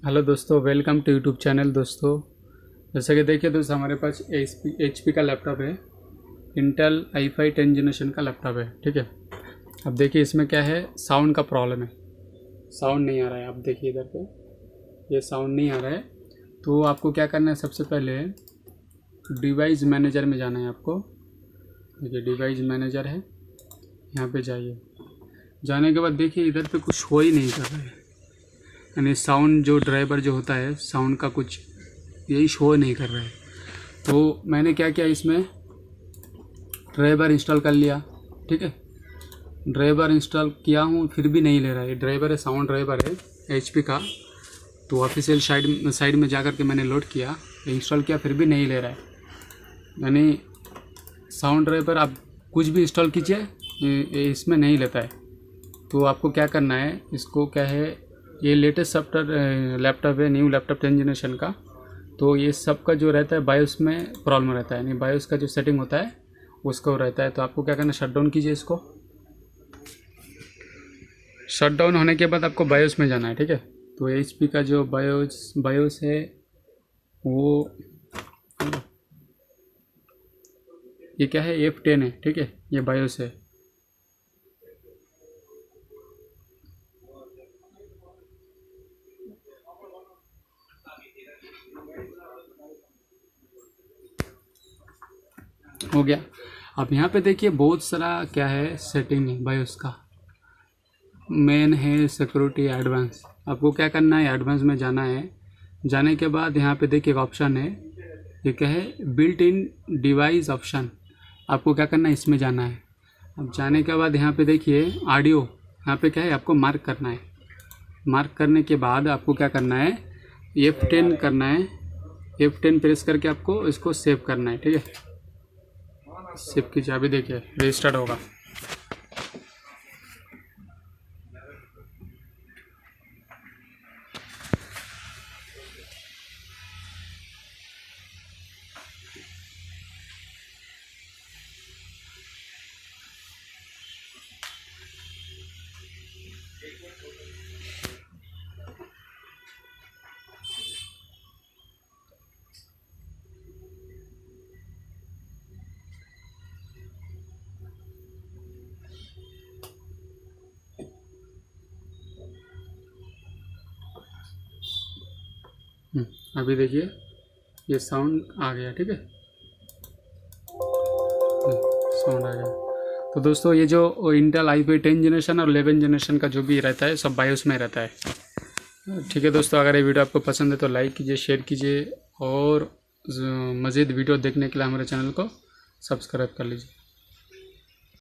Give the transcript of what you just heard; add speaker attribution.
Speaker 1: Hello दोस्तों, welcome to YouTube channel. दोस्तों जैसा कि देखिए दोस्तों, हमारे पास HP का लैपटॉप है। इंटेल i5 10 जनरेशन का लैपटॉप है। ठीक है, अब देखिए इसमें क्या है, साउंड का प्रॉब्लम है। साउंड नहीं आ रहा है। आप देखिए इधर पे ये साउंड नहीं आ रहा है। तो आपको क्या करना है, सबसे पहले डिवाइस मैनेजर में जाना है आपको। देखिए डिवाइस मैनेजर है, यहाँ पे जाइए। जाने के बाद देखिए इधर पे कुछ हो ही नहीं कर रहा है, यानी साउंड जो ड्राइवर जो होता है साउंड का कुछ यही शो नहीं कर रहा है। तो मैंने क्या किया, इसमें ड्राइवर इंस्टॉल कर लिया। ठीक है, ड्राइवर इंस्टॉल किया हूँ फिर भी नहीं ले रहा है। ड्राइवर है, साउंड ड्राइवर है HP का। तो ऑफिशियल साइड में जा कर के मैंने लोड किया, इंस्टॉल किया, फिर भी नहीं ले रहा है। यानी साउंड ड्राइवर आप कुछ भी इंस्टॉल कीजिए इसमें नहीं लेता है। तो आपको क्या करना है, इसको क्या है, ये लेटेस्ट सॉफ्टवेयर लैपटॉप है, न्यू लैपटॉप 10 जनरेशन का। तो ये सब का जो रहता है बायोस में प्रॉब्लम रहता है, यानी बायोस का जो सेटिंग होता है उसको रहता है। तो आपको क्या करना है, शट डाउन कीजिए इसको। शट डाउन होने के बाद आपको बायोस में जाना है। ठीक है, तो HP का जो बायोस है वो ये क्या है, F10 है। ठीक है, ये बायोस है। हो गया। अब यहाँ पे देखिए बहुत सारा क्या है सेटिंग है बायोस का। मेन है सिक्योरिटी एडवांस। आपको क्या करना है, एडवांस में जाना है। जाने के बाद यहाँ पे देखिए एक ऑप्शन है, ये क्या है, बिल्ट इन डिवाइस ऑप्शन। आपको क्या करना है, इसमें जाना है। अब जाने के बाद यहाँ पे देखिए ऑडियो, यहाँ पे क्या है, आपको मार्क करना है। मार्क करने के बाद आपको क्या करना है, F10 करना है। F10 प्रेस करके आपको इसको सेव करना है। ठीक है, सेव कीजिए। अभी देखिए रजिस्टर्ड होगा। अभी देखिए ये साउंड आ गया। ठीक है, साउंड आ गया। तो दोस्तों ये जो इंटेल i5 10 जनरेशन और 11 जनरेशन का जो भी रहता है सब बायोस में रहता है। ठीक है दोस्तों, अगर ये वीडियो आपको पसंद है तो लाइक कीजिए, शेयर कीजिए और मज़ीद वीडियो देखने के लिए हमारे चैनल को सब्सक्राइब कर लीजिए।